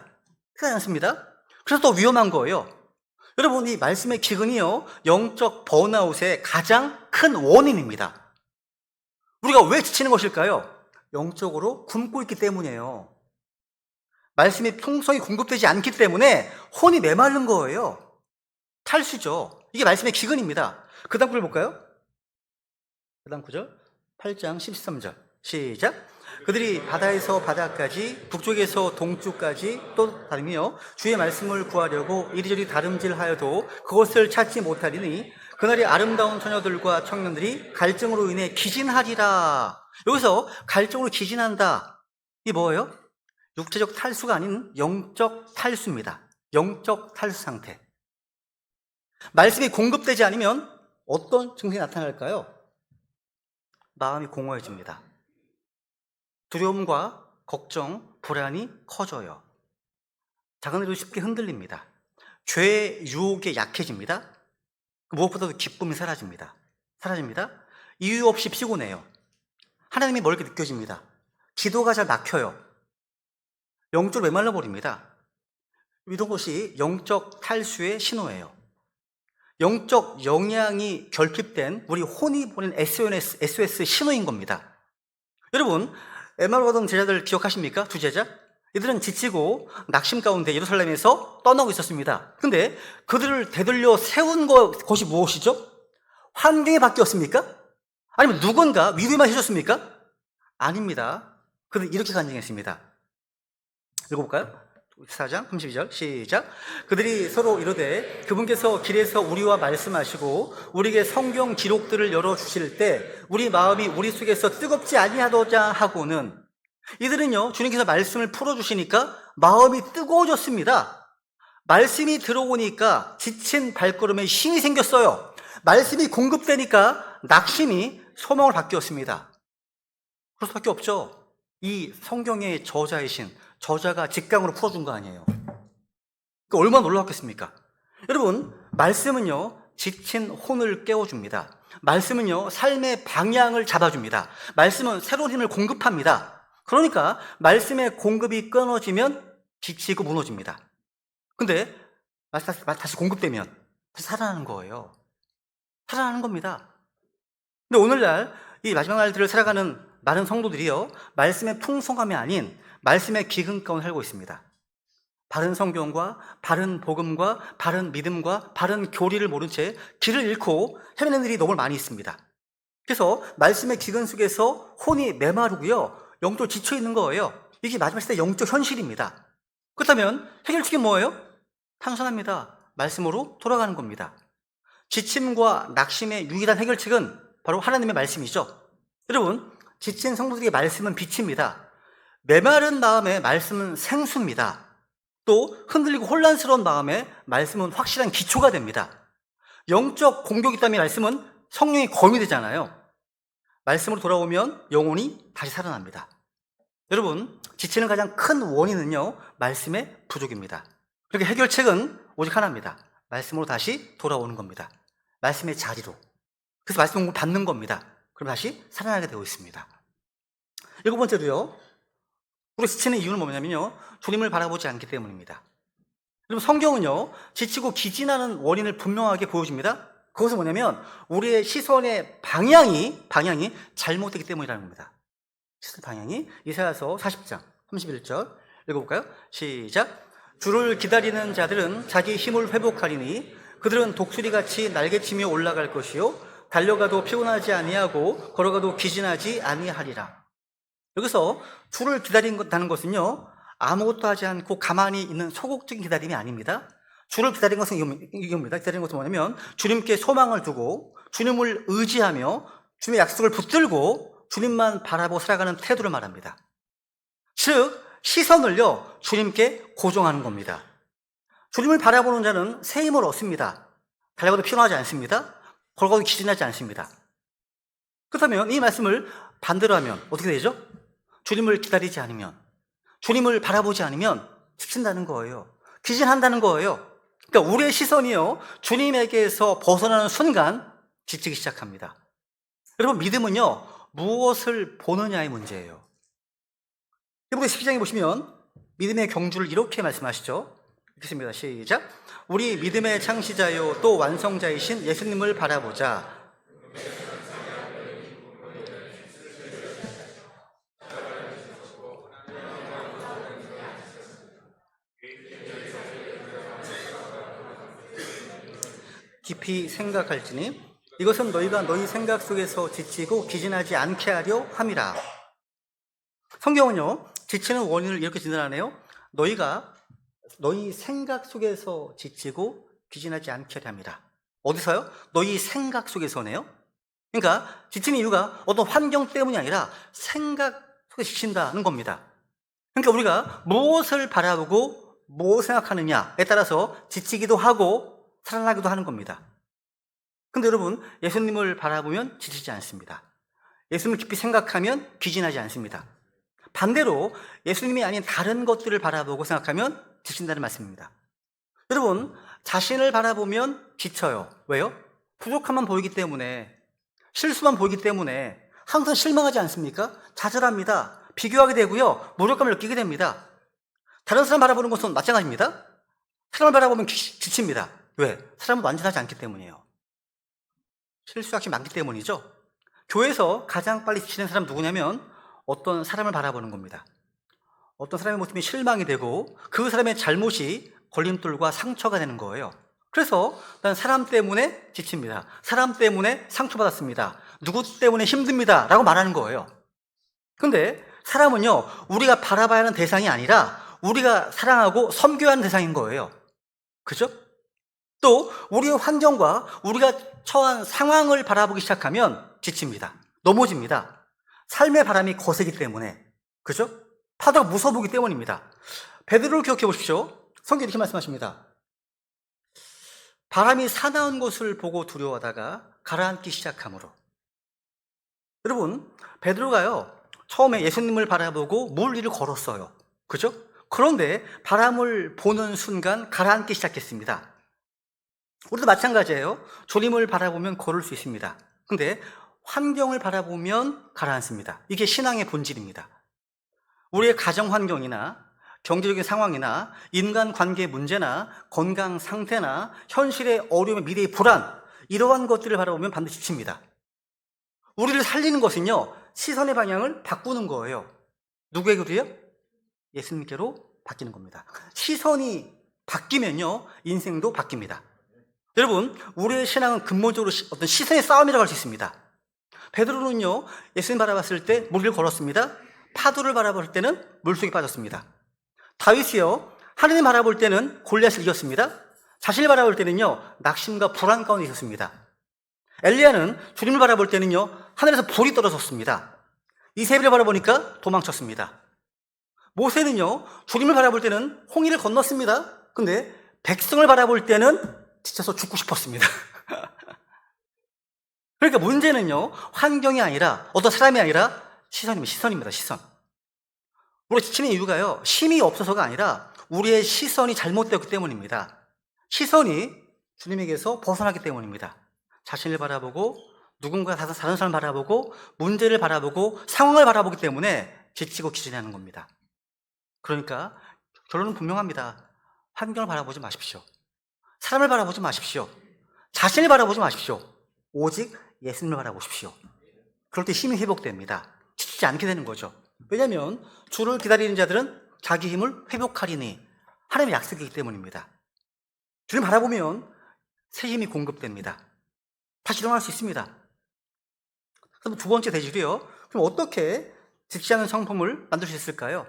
티가 나지 않습니다. 그래서 더 위험한 거예요. 여러분, 이 말씀의 기근이요, 영적 번아웃의 가장 큰 원인입니다. 우리가 왜 지치는 것일까요? 영적으로 굶고 있기 때문이에요. 말씀이 풍성히 공급되지 않기 때문에 혼이 메마른 거예요. 탈수죠. 이게 말씀의 기근입니다. 그 다음 구절 볼까요? 그 다음 구절 8장 13절 시작. 그들이 바다에서 바다까지 북쪽에서 동쪽까지 또 다르며 주의 말씀을 구하려고 이리저리 다름질하여도 그것을 찾지 못하리니 그날이 아름다운 처녀들과 청년들이 갈증으로 인해 기진하리라. 여기서 갈증으로 기진한다, 이게 뭐예요? 육체적 탈수가 아닌 영적 탈수입니다. 영적 탈수 상태. 말씀이 공급되지 않으면 어떤 증상이 나타날까요? 마음이 공허해집니다. 두려움과 걱정, 불안이 커져요. 작은 일도 쉽게 흔들립니다. 죄의 유혹에 약해집니다. 무엇보다도 기쁨이 사라집니다. 이유 없이 피곤해요. 하나님이 멀게 느껴집니다. 기도가 잘 막혀요. 영적으로 메말라 버립니다. 이런 것이 영적 탈수의 신호예요. 영적 영향이 결핍된 우리 혼이 보낸 SOS 신호인 겁니다. 여러분, 엠마오 가던 제자들 기억하십니까? 두 제자? 이들은 지치고 낙심 가운데 예루살렘에서 떠나고 있었습니다. 근데 그들을 되돌려 세운 것이 무엇이죠? 환경이 바뀌었습니까? 아니면 누군가 위로만 해줬습니까? 아닙니다. 그들은 이렇게 간증했습니다. 읽어볼까요? 4장 32절 시작. 그들이 서로 이르되 그분께서 길에서 우리와 말씀하시고 우리에게 성경 기록들을 열어주실 때 우리 마음이 우리 속에서 뜨겁지 아니하도자 하고는, 이들은요, 주님께서 말씀을 풀어주시니까 마음이 뜨거워졌습니다. 말씀이 들어오니까 지친 발걸음에 힘이 생겼어요. 말씀이 공급되니까 낙심이 소망을 바뀌었습니다. 그럴 수밖에 없죠. 이 성경의 저자가 직강으로 풀어준 거 아니에요. 그러니까 얼마나 놀라웠겠습니까? 여러분, 말씀은요, 지친 혼을 깨워줍니다. 말씀은요, 삶의 방향을 잡아줍니다. 말씀은 새로운 힘을 공급합니다. 그러니까 말씀의 공급이 끊어지면 지치고 무너집니다. 근데 다시 공급되면 다시 살아나는 거예요. 살아나는 겁니다. 근데 오늘날 이 마지막 날들을 살아가는 많은 성도들이요, 말씀의 풍성함이 아닌 말씀의 기근 가운데 살고 있습니다. 바른 성경과 바른 복음과 바른 믿음과 바른 교리를 모른 채 길을 잃고 헤매는 일이 너무 많이 있습니다. 그래서 말씀의 기근 속에서 혼이 메마르고요, 영적으로 지쳐 있는 거예요. 이게 마지막 시대 영적 현실입니다. 그렇다면 해결책이 뭐예요? 단순합니다. 말씀으로 돌아가는 겁니다. 지침과 낙심의 유일한 해결책은 바로 하나님의 말씀이죠. 여러분, 지친 성도들에게 말씀은 빛입니다. 메마른 마음에 말씀은 생수입니다. 또 흔들리고 혼란스러운 마음에 말씀은 확실한 기초가 됩니다. 영적 공격이 있다면 말씀은 성령의 검이 되잖아요. 말씀으로 돌아오면 영혼이 다시 살아납니다. 여러분, 지치는 가장 큰 원인은요, 말씀의 부족입니다. 그렇게 해결책은 오직 하나입니다. 말씀으로 다시 돌아오는 겁니다. 말씀의 자리로. 그래서 말씀 공부를 받는 겁니다. 그럼 다시 살아나게 되어 있습니다. 7번째로요, 우리 지치는 이유는 뭐냐면요, 주님을 바라보지 않기 때문입니다. 여러분, 성경은요, 지치고 기진하는 원인을 분명하게 보여줍니다. 그것은 뭐냐면 우리의 시선의 방향이 잘못되기 때문이라는 겁니다. 시선 방향이. 이사야서 40장 31절 읽어볼까요? 시작. 주를 기다리는 자들은 자기 힘을 회복하리니 그들은 독수리같이 날개치며 올라갈 것이요 달려가도 피곤하지 아니하고 걸어가도 기진하지 아니하리라. 여기서 주를 기다린다는 것은요, 아무것도 하지 않고 가만히 있는 소극적인 기다림이 아닙니다. 주를 기다리는 것은 이겁니다. 기다리는 것은 뭐냐면 주님께 소망을 두고 주님을 의지하며 주님의 약속을 붙들고 주님만 바라보고 살아가는 태도를 말합니다. 즉 시선을요, 주님께 고정하는 겁니다. 주님을 바라보는 자는 새 힘을 얻습니다. 달려가도 피곤하지 않습니다. 걸어가도 기진하지 않습니다. 그렇다면 이 말씀을 반대로 하면 어떻게 되죠? 주님을 기다리지 않으면, 주님을 바라보지 않으면 지친다는 거예요. 기진한다는 거예요. 그러니까 우리의 시선이요, 주님에게서 벗어나는 순간 지치기 시작합니다. 여러분, 믿음은요, 무엇을 보느냐의 문제예요. 히브리 12장에 보시면 믿음의 경주를 이렇게 말씀하시죠. 읽겠습니다. 시작. 우리 믿음의 창시자요 또 완성자이신 예수님을 바라보자. 깊이 생각할지니 이것은 너희가 너희 생각 속에서 지치고 기진하지 않게 하려 함이라. 성경은요, 지치는 원인을 이렇게 진단하네요. 너희가 너희 생각 속에서 지치고 기진하지 않게 하려 함이라. 어디서요? 너희 생각 속에서네요. 그러니까 지치는 이유가 어떤 환경 때문이 아니라 생각 속에 지친다는 겁니다. 그러니까 우리가 무엇을 바라보고 무엇을 생각하느냐에 따라서 지치기도 하고 살아나기도 하는 겁니다. 근데 여러분, 예수님을 바라보면 지치지 않습니다. 예수님을 깊이 생각하면 기진하지 않습니다. 반대로 예수님이 아닌 다른 것들을 바라보고 생각하면 지친다는 말씀입니다. 여러분, 자신을 바라보면 지쳐요. 왜요? 부족함만 보이기 때문에, 실수만 보이기 때문에 항상 실망하지 않습니까? 좌절합니다. 비교하게 되고요, 무력감을 느끼게 됩니다. 다른 사람 바라보는 것은 마찬가지입니다. 사람을 바라보면 지칩니다. 왜? 사람은 완전하지 않기 때문이에요. 실수학이 많기 때문이죠. 교회에서 가장 빨리 지치는 사람 누구냐면 어떤 사람을 바라보는 겁니다. 어떤 사람의 모습이 실망이 되고 그 사람의 잘못이 걸림돌과 상처가 되는 거예요. 그래서 난 사람 때문에 지칩니다. 사람 때문에 상처받았습니다. 누구 때문에 힘듭니다. 라고 말하는 거예요. 근데 사람은요, 우리가 바라봐야 하는 대상이 아니라 우리가 사랑하고 섬겨야 하는 대상인 거예요. 그죠? 또 우리의 환경과 우리가 처한 상황을 바라보기 시작하면 지칩니다. 넘어집니다. 삶의 바람이 거세기 때문에. 그죠? 파도가 무서워 보기 때문입니다. 베드로를 기억해 보십시오. 성경이 이렇게 말씀하십니다. 바람이 사나운 것을 보고 두려워하다가 가라앉기 시작하므로. 여러분, 베드로가요, 처음에 예수님을 바라보고 물 위를 걸었어요. 그죠? 그런데 바람을 보는 순간 가라앉기 시작했습니다. 우리도 마찬가지예요. 주님을 바라보면 걸을 수 있습니다. 근데 환경을 바라보면 가라앉습니다. 이게 신앙의 본질입니다. 우리의 가정 환경이나 경제적인 상황이나 인간관계 문제나 건강 상태나 현실의 어려움, 미래의 불안, 이러한 것들을 바라보면 반드시 지칩니다. 우리를 살리는 것은요, 시선의 방향을 바꾸는 거예요. 누구에게로요? 예수님께로 바뀌는 겁니다. 시선이 바뀌면요, 인생도 바뀝니다. 여러분, 우리의 신앙은 근본적으로 어떤 시선의 싸움이라고 할 수 있습니다. 베드로는요, 예수님 바라봤을 때 물 위를 걸었습니다. 파도를 바라볼 때는 물속에 빠졌습니다. 다윗이요, 하느님 바라볼 때는 골리앗을 이겼습니다. 자신을 바라볼 때는요, 낙심과 불안 가운데 있었습니다. 엘리야는 주님을 바라볼 때는요, 하늘에서 불이 떨어졌습니다. 이세벨을 바라보니까 도망쳤습니다. 모세는요, 주님을 바라볼 때는 홍해를 건넜습니다. 근데 백성을 바라볼 때는 지쳐서 죽고 싶었습니다. 그러니까 문제는요, 환경이 아니라, 어떤 사람이 아니라 시선입니다, 시선. 우리가 지치는 이유가요, 힘이 없어서가 아니라 우리의 시선이 잘못되었기 때문입니다. 시선이 주님에게서 벗어나기 때문입니다. 자신을 바라보고, 누군가 다른 사람을 바라보고, 문제를 바라보고, 상황을 바라보기 때문에 지치고 기준하는 겁니다. 그러니까 결론은 분명합니다. 환경을 바라보지 마십시오. 사람을 바라보지 마십시오. 자신을 바라보지 마십시오. 오직 예수님을 바라보십시오. 그럴 때 힘이 회복됩니다. 지치지 않게 되는 거죠. 왜냐하면 주를 기다리는 자들은 자기 힘을 회복하리니 하나님의 약속이기 때문입니다. 주님 바라보면 새 힘이 공급됩니다. 다시 일어날 수 있습니다. 그럼 두 번째 대지로요. 그럼 어떻게 지치지 않은 성품을 만들 수 있을까요?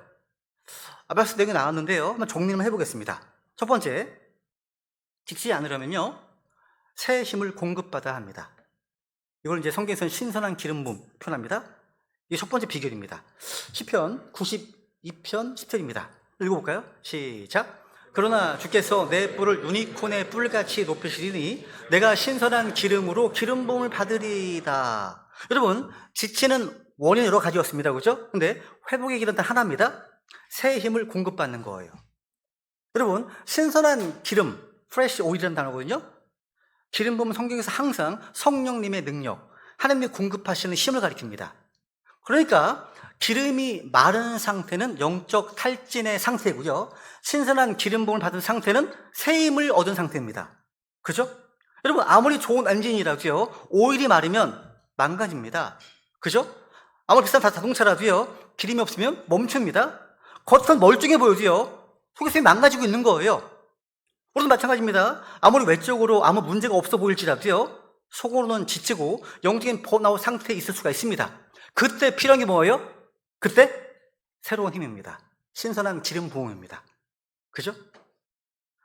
앞에서 내용이 나왔는데요. 한번 정리를 해보겠습니다. 첫 번째, 지치지 않으려면요, 새 힘을 공급받아야 합니다. 이걸 이제 성경에서는 신선한 기름 부음 표현합니다. 이게 첫 번째 비결입니다. 시편 92편 10절입니다. 읽어볼까요? 시작. 그러나 주께서 내 뿔을 유니콘의 뿔같이 높이시리니 내가 신선한 기름으로 기름 부음을 받으리이다. 여러분, 지치는 원인이 여러 가지였습니다. 그죠? 근데 회복의 길은 단 하나입니다. 새 힘을 공급받는 거예요. 여러분, 신선한 기름, fresh oil이라는 단어거든요. 기름 부음은 성경에서 항상 성령님의 능력, 하나님이 공급하시는 힘을 가리킵니다. 그러니까 기름이 마른 상태는 영적 탈진의 상태고요. 신선한 기름 부음을 받은 상태는 새 힘을 얻은 상태입니다. 그죠? 여러분, 아무리 좋은 엔진이라도요, 오일이 마르면 망가집니다. 그죠? 아무리 비싼 자동차라도요, 기름이 없으면 멈춥니다. 겉은 멀쩡해 보여도요, 속에서 망가지고 있는 거예요. 우리도 마찬가지입니다. 아무리 외적으로 아무 문제가 없어 보일지라도요, 속으로는 지치고 영적인 번아웃 상태에 있을 수가 있습니다. 그때 필요한 게 뭐예요? 그때 새로운 힘입니다. 신선한 기름 부음입니다. 그죠?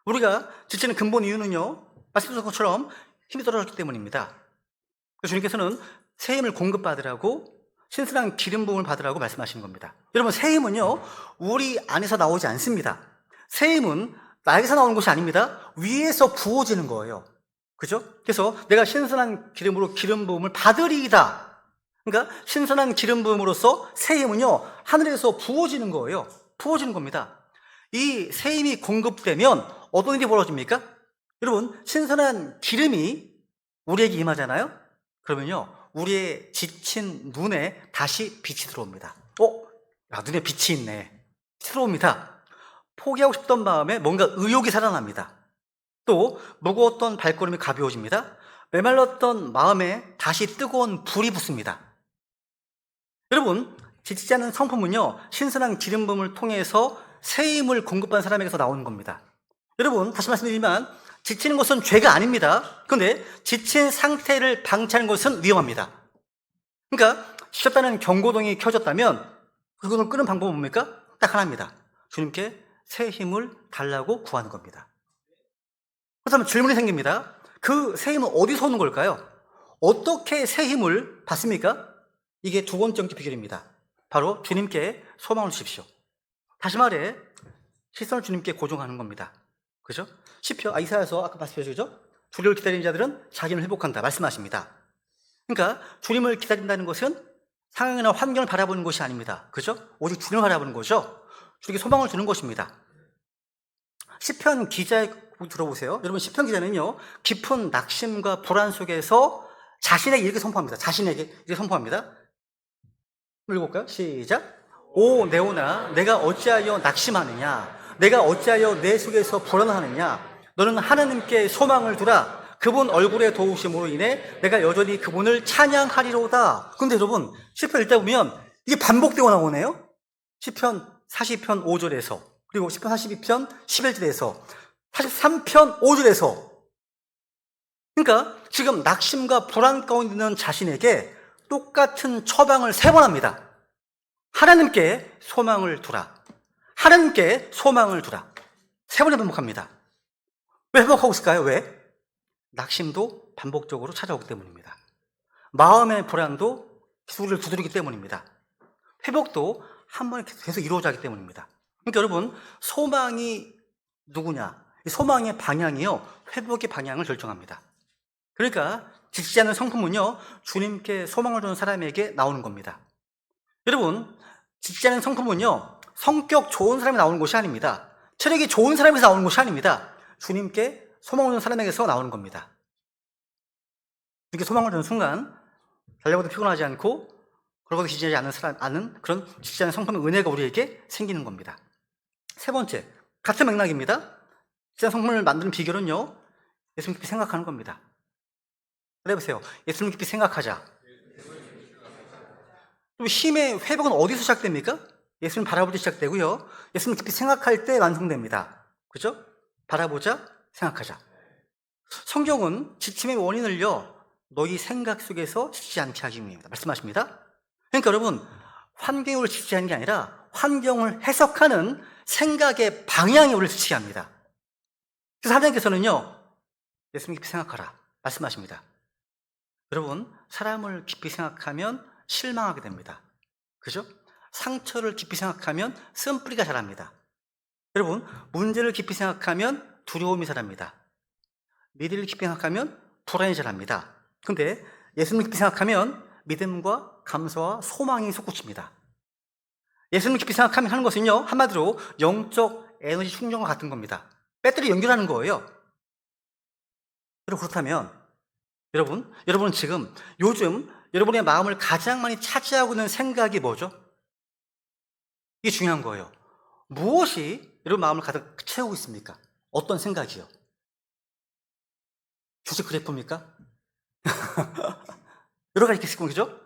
우리가 지치는 근본 이유는요, 말씀드린 것처럼 힘이 떨어졌기 때문입니다. 주님께서는 새 힘을 공급받으라고, 신선한 기름 부음을 받으라고 말씀하시는 겁니다. 여러분, 새 힘은요, 우리 안에서 나오지 않습니다. 새 힘은 나에게서 나오는 것이 아닙니다. 위에서 부어지는 거예요. 그죠? 그래서 내가 신선한 기름으로 기름 부음을 받으리이다. 그러니까 신선한 기름 부음으로써 새 힘은요, 하늘에서 부어지는 거예요. 부어지는 겁니다. 이 새 힘이 공급되면 어떤 일이 벌어집니까? 여러분, 신선한 기름이 우리에게 임하잖아요? 그러면요, 우리의 지친 눈에 다시 빛이 들어옵니다. 야, 눈에 빛이 있네. 들어옵니다. 포기하고 싶던 마음에 뭔가 의욕이 살아납니다. 또 무거웠던 발걸음이 가벼워집니다. 메말랐던 마음에 다시 뜨거운 불이 붙습니다. 여러분, 지치지 않는 성품은요, 신선한 기름 부음을 통해서 새 힘을 공급한 사람에게서 나오는 겁니다. 여러분, 다시 말씀드리지만 지치는 것은 죄가 아닙니다. 그런데 지친 상태를 방치하는 것은 위험합니다. 그러니까 지쳤다는 경고등이 켜졌다면 그거는 끄는 방법은 뭡니까? 딱 하나입니다. 주님께 새 힘을 달라고 구하는 겁니다. 그렇다면 질문이 생깁니다. 그 새 힘은 어디서 오는 걸까요? 어떻게 새 힘을 받습니까? 이게 두 번째 비결입니다. 바로 주님께 소망을 주십시오. 다시 말해, 시선을 주님께 고정하는 겁니다. 그죠? 시편, 이사야서 아까 말씀하셨죠? 주를 기다리는 자들은 자기를 회복한다 말씀하십니다. 그러니까 주님을 기다린다는 것은 상황이나 환경을 바라보는 것이 아닙니다. 그죠? 오직 주님을 바라보는 거죠. 주님께 소망을 주는 것입니다. 시편 기자의 들어보세요. 여러분, 시편 기자는요, 깊은 낙심과 불안 속에서 자신에게 이렇게 선포합니다. 자신에게 이렇게 선포합니다. 읽어볼까요? 시작. 오 네오나, 내가 어찌하여 낙심하느냐? 내가 어찌하여 내 속에서 불안하느냐? 너는 하나님께 소망을 두라. 그분 얼굴의 도우심으로 인해 내가 여전히 그분을 찬양하리로다. 근데 여러분, 시편 읽다 보면 이게 반복되고 나오네요. 시편 40편 5절에서, 그리고 시편 42편 11절에서, 43편 5절에서. 그러니까 지금 낙심과 불안 가운데 있는 자신에게 똑같은 처방을 3번 합니다. 하나님께 소망을 두라. 하나님께 소망을 두라. 3번을 반복합니다. 왜 반복하고 있을까요? 왜? 낙심도 반복적으로 찾아오기 때문입니다. 마음의 불안도 우리를 두드리기 때문입니다. 회복도 한 번에 계속 이루어져 하기 때문입니다. 그러니까 여러분, 소망이 누구냐? 이 소망의 방향이요, 회복의 방향을 결정합니다. 그러니까 지치지 않는 성품은요, 주님께 소망을 주는 사람에게 나오는 겁니다. 여러분, 지치지 않는 성품은요, 성격 좋은 사람이 나오는 것이 아닙니다. 체력이 좋은 사람에서 나오는 것이 아닙니다. 주님께 소망을 주는 사람에게서 나오는 겁니다. 이렇게 소망을 주는 순간 달려가도 피곤하지 않고 그러고도 지치지 않는 그런 지치지 않는 성품의 은혜가 우리에게 생기는 겁니다. 세 번째, 같은 맥락입니다. 지치지 않는 성품을 만드는 비결은요, 예수님 깊이 생각하는 겁니다. 해보세요. 예수님 깊이 생각하자. 또 힘의 회복은 어디서 시작됩니까? 예수님 바라볼 때 시작되고요, 예수님 깊이 생각할 때 완성됩니다. 그죠? 바라보자, 생각하자. 성경은 지침의 원인을요, 너희 생각 속에서 지치지 않게 하기 위함입니다. 말씀하십니다. 그러니까 여러분, 환경을 지치지 않는 게 아니라 환경을 해석하는 생각의 방향이 우리를 지치게 합니다. 그래서 하나님께서는요, 예수님 깊이 생각하라 말씀하십니다. 여러분, 사람을 깊이 생각하면 실망하게 됩니다. 그죠? 상처를 깊이 생각하면 쓴뿌리가 자랍니다. 여러분, 문제를 깊이 생각하면 두려움이 자랍니다. 미래를 깊이 생각하면 불안이 자랍니다. 근데 예수님 깊이 생각하면 믿음과 감사와 소망이 솟구칩니다. 예수님 깊이 생각하면 하는 것은요, 한마디로 영적 에너지 충전과 같은 겁니다. 배터리 연결하는 거예요. 여러분, 그렇다면 여러분은 지금 요즘 여러분의 마음을 가장 많이 차지하고 있는 생각이 뭐죠? 이게 중요한 거예요. 무엇이 여러분 마음을 가득 채우고 있습니까? 어떤 생각이요? 주식 그래프입니까? 여러 가지 있겠습니다. 그죠?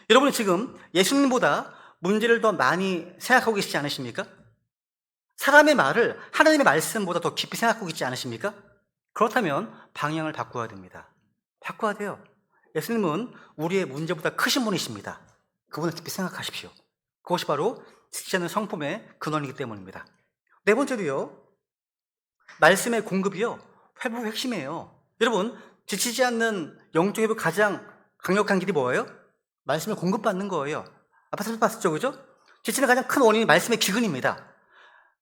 여러분은 지금 예수님보다 문제를 더 많이 생각하고 계시지 않으십니까? 사람의 말을 하나님의 말씀보다 더 깊이 생각하고 있지 않으십니까? 그렇다면 방향을 바꿔야 됩니다. 바꿔야 돼요. 예수님은 우리의 문제보다 크신 분이십니다. 그분을 깊이 생각하십시오. 그것이 바로 지치지 않는 성품의 근원이기 때문입니다. 네 번째로요, 말씀의 공급이요, 회복의 핵심이에요. 여러분, 지치지 않는 영적 회복 가장 강력한 길이 뭐예요? 말씀을 공급받는 거예요. 아까 봤었죠, 그죠? 지치는 가장 큰 원인이 말씀의 기근입니다.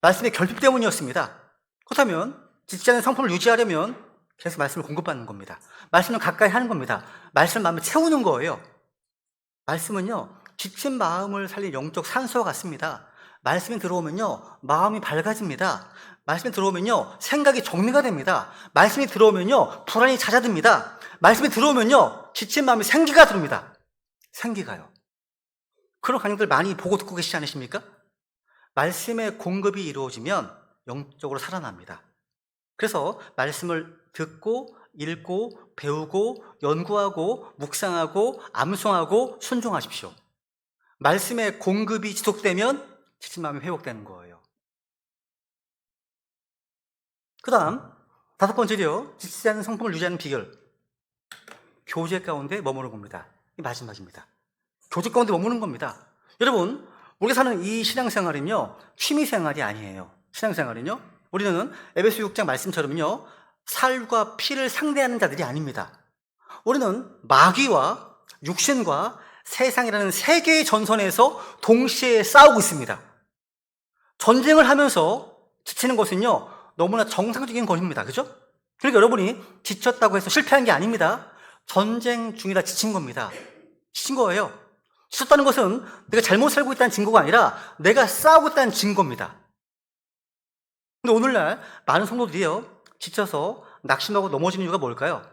말씀의 결핍 때문이었습니다. 그렇다면 지치지 않는 성품을 유지하려면 계속 말씀을 공급받는 겁니다. 말씀을 가까이 하는 겁니다. 말씀 마음을 채우는 거예요. 말씀은요, 지친 마음을 살린 영적 산소와 같습니다. 말씀이 들어오면요, 마음이 밝아집니다. 말씀이 들어오면요, 생각이 정리가 됩니다. 말씀이 들어오면요, 불안이 잦아듭니다. 말씀이 들어오면요, 지친 마음에 생기가 들어옵니다. 생기가요. 그런 강의들 많이 보고 듣고 계시지 않으십니까? 말씀의 공급이 이루어지면 영적으로 살아납니다. 그래서 말씀을 듣고 읽고 배우고 연구하고 묵상하고 암송하고 순종하십시오. 말씀의 공급이 지속되면 지친 마음이 회복되는 거예요. 그 다음 다섯 번째로요, 지치지 않는 성품을 유지하는 비결, 교제 가운데 머무는 겁니다. 이 마지막입니다. 교제 가운데 머무는 겁니다. 여러분, 우리가 사는 이 신앙생활은요, 취미생활이 아니에요. 신앙생활은요, 우리는 에베소 6장 말씀처럼요, 살과 피를 상대하는 자들이 아닙니다. 우리는 마귀와 육신과 세상이라는 세 개의 전선에서 동시에 싸우고 있습니다. 전쟁을 하면서 지치는 것은요, 너무나 정상적인 것입니다. 그죠? 그러니까 여러분이 지쳤다고 해서 실패한 게 아닙니다. 전쟁 중이라 지친 겁니다. 지친 거예요. 지쳤다는 것은 내가 잘못 살고 있다는 증거가 아니라 내가 싸우고 있다는 증거입니다. 근데 오늘날 많은 성도들이요, 지쳐서 낙심하고 넘어지는 이유가 뭘까요?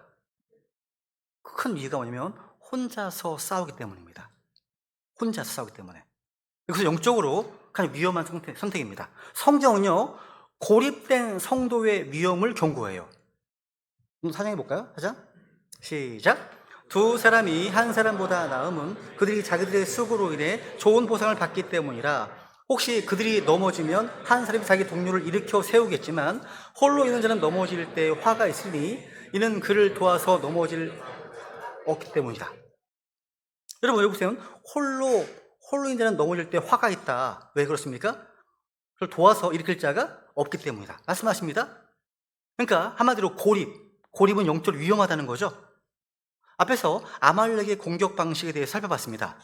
큰 이유가 뭐냐면 혼자서 싸우기 때문입니다. 혼자서 싸우기 때문에. 그래서 영적으로 가장 위험한 선택입니다. 성경은요, 고립된 성도의 위험을 경고해요. 사정해 볼까요? 하자. 시작. 두 사람이 한 사람보다 나음은 그들이 자기들의 수고로 인해 좋은 보상을 받기 때문이라. 혹시 그들이 넘어지면 한 사람이 자기 동료를 일으켜 세우겠지만 홀로 있는 자는 넘어질 때 화가 있으니 이는 그를 도와서 넘어질 없기 때문이다. 여러분, 여기 보세요. 홀로 있는 자는 넘어질 때 화가 있다. 왜 그렇습니까? 그걸 도와서 일으킬 자가 없기 때문이다. 말씀하십니다. 그러니까 한마디로 고립은 영적으로 위험하다는 거죠. 앞에서 아말렉의 공격 방식에 대해 살펴봤습니다.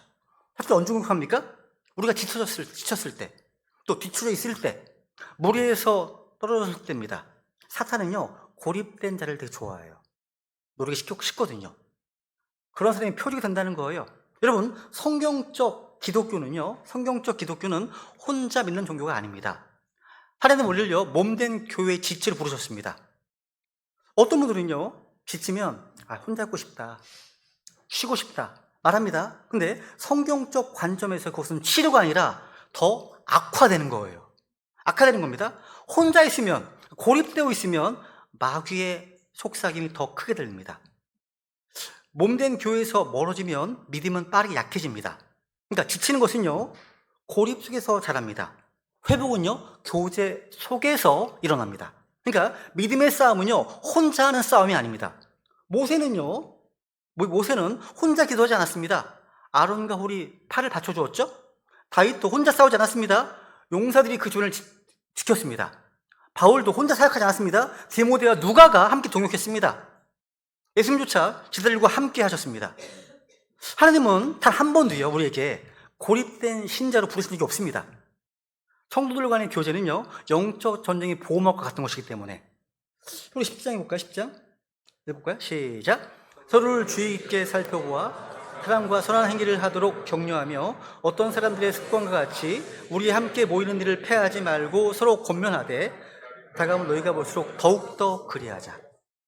사실 언제 공격합니까? 우리가 지쳤을 때, 또 뒤처져 있을 때, 무리에서 떨어졌을 때입니다. 사탄은요, 고립된 자를 되게 좋아해요. 노리기 쉽거든요. 그런 사람이 표적이 된다는 거예요. 여러분, 성경적 기독교는 혼자 믿는 종교가 아닙니다. 하나님 오늘요, 몸된 교회의 지체를 부르셨습니다. 어떤 분들은요, 지치면 혼자 있고 싶다, 쉬고 싶다 말합니다. 근데 성경적 관점에서 그것은 치료가 아니라 더 악화되는 거예요. 악화되는 겁니다. 혼자 있으면, 고립되어 있으면 마귀의 속삭임이 더 크게 들립니다. 몸된 교회에서 멀어지면 믿음은 빠르게 약해집니다. 그러니까 지치는 것은요, 고립 속에서 자랍니다. 회복은요, 교제 속에서 일어납니다. 그러니까 믿음의 싸움은요, 혼자 하는 싸움이 아닙니다. 모세는 혼자 기도하지 않았습니다. 아론과 홀이 팔을 받쳐주었죠. 다윗도 혼자 싸우지 않았습니다. 용사들이 그 조를 지켰습니다. 바울도 혼자 사역하지 않았습니다. 디모데와 누가가 함께 동역했습니다. 예수님조차 지들과 함께 하셨습니다. 하나님은 단 한 번도요, 우리에게 고립된 신자로 부르신 적이 없습니다. 성도들 간의 교제는요, 영적 전쟁의 보호막과 같은 것이기 때문에. 우리 10장 해볼까요? 10장? 해볼까요? 시작. 서로를 주의 깊게 살펴보아 사랑과 선한 행위를 하도록 격려하며 어떤 사람들의 습관과 같이 우리 함께 모이는 일을 패하지 말고 서로 권면하되 다가오면 너희가 볼수록 더욱더 그리하자.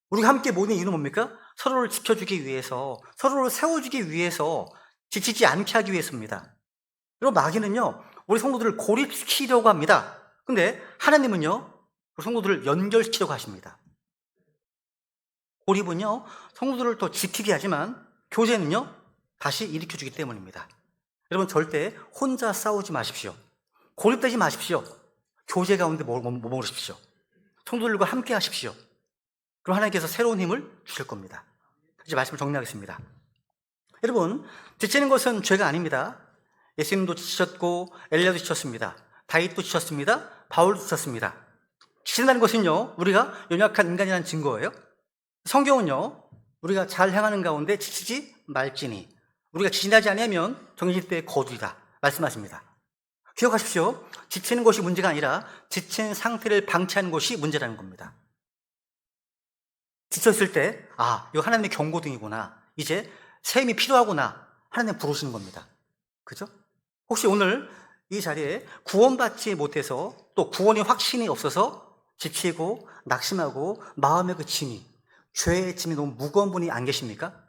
우리가 함께 모이는 이유는 뭡니까? 서로를 지켜주기 위해서, 서로를 세워주기 위해서, 지치지 않게 하기 위해서입니다. 그리고 마귀는요, 우리 성도들을 고립시키려고 합니다. 근데 하나님은요, 우리 성도들을 연결시키려고 하십니다. 고립은요, 성도들을 더 지키게 하지만 교제는요, 다시 일으켜주기 때문입니다. 여러분, 절대 혼자 싸우지 마십시오. 고립되지 마십시오. 교제 가운데 머무르십시오. 성도들과 함께 하십시오. 그럼 하나님께서 새로운 힘을 주실 겁니다. 이제 말씀을 정리하겠습니다. 여러분, 지치는 것은 죄가 아닙니다. 예수님도 지쳤고 엘리야도 지쳤습니다. 다윗도 지쳤습니다. 바울도 지쳤습니다. 지친다는 것은요, 우리가 연약한 인간이라는 증거예요. 성경은요, 우리가 잘 행하는 가운데 지치지 말지니 우리가 지나지 않으면 정해질 때의 거두리다 말씀하십니다. 기억하십시오. 지치는 것이 문제가 아니라 지친 상태를 방치하는 것이 문제라는 겁니다. 지쳤을 때, 이거 하나님의 경고등이구나, 이제 새 힘이 필요하구나, 하나님 부르시는 겁니다. 그죠? 혹시 오늘 이 자리에 구원받지 못해서 또 구원의 확신이 없어서 지치고 낙심하고 마음의 그 짐이, 죄의 짐이 너무 무거운 분이 안 계십니까?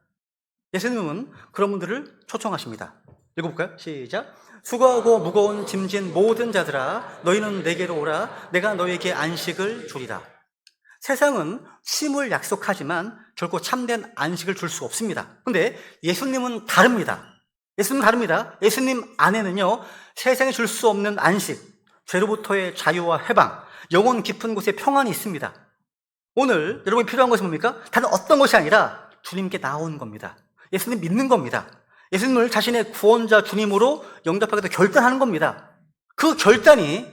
예수님은 그런 분들을 초청하십니다. 읽어볼까요? 시작. 수고하고 무거운 짐진 모든 자들아 너희는 내게로 오라. 내가 너희에게 안식을 주리라. 세상은 쉼을 약속하지만 결코 참된 안식을 줄 수 없습니다. 근데 예수님은 다릅니다. 예수님 안에는요, 세상에 줄 수 없는 안식, 죄로부터의 자유와 해방, 영혼 깊은 곳에 평안이 있습니다. 오늘 여러분이 필요한 것이 뭡니까? 다른 어떤 것이 아니라 주님께 나오는 겁니다. 예수님 믿는 겁니다. 예수님을 자신의 구원자 주님으로 영접하겠다 결단하는 겁니다. 그 결단이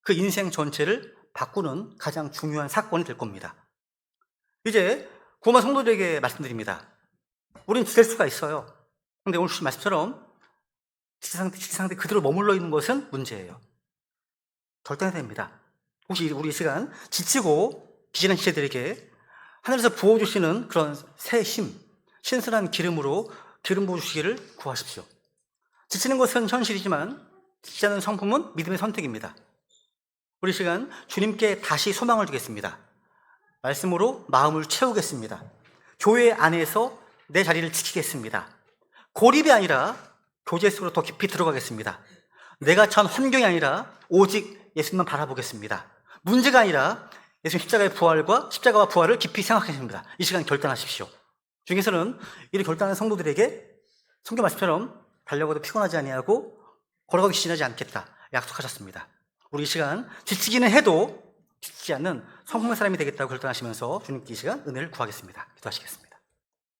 그 인생 전체를 바꾸는 가장 중요한 사건이 될 겁니다. 이제 구원받은 성도들에게 말씀드립니다. 우리는 지칠 수가 있어요. 그런데 오늘 주신 말씀처럼 지치 상태 그대로 머물러 있는 것은 문제예요. 결단해야 됩니다. 혹시 우리 이 시간 지치고 기진한 지체들에게 하늘에서 부어주시는 그런 새 힘, 신선한 기름으로 기름 부어주시기를 구하십시오. 지치는 것은 현실이지만 지치지 않는 성품은 믿음의 선택입니다. 우리 시간 주님께 다시 소망을 두겠습니다. 말씀으로 마음을 채우겠습니다. 교회 안에서 내 자리를 지키겠습니다. 고립이 아니라 교제 속으로 더 깊이 들어가겠습니다. 내가 처한 환경이 아니라 오직 예수님만 바라보겠습니다. 문제가 아니라 예수님 십자가와 부활을 깊이 생각하십니다. 이 시간 결단하십시오. 중에서는 이를 결단하는 성도들에게 성경 말씀처럼 달려가도 피곤하지 아니하고 걸어가기 지나지 않겠다 약속하셨습니다. 우리 이 시간 지치기는 해도 지치지 않는 성품의 사람이 되겠다고 결단하시면서 주님께 이 시간 은혜를 구하겠습니다. 기도하시겠습니다.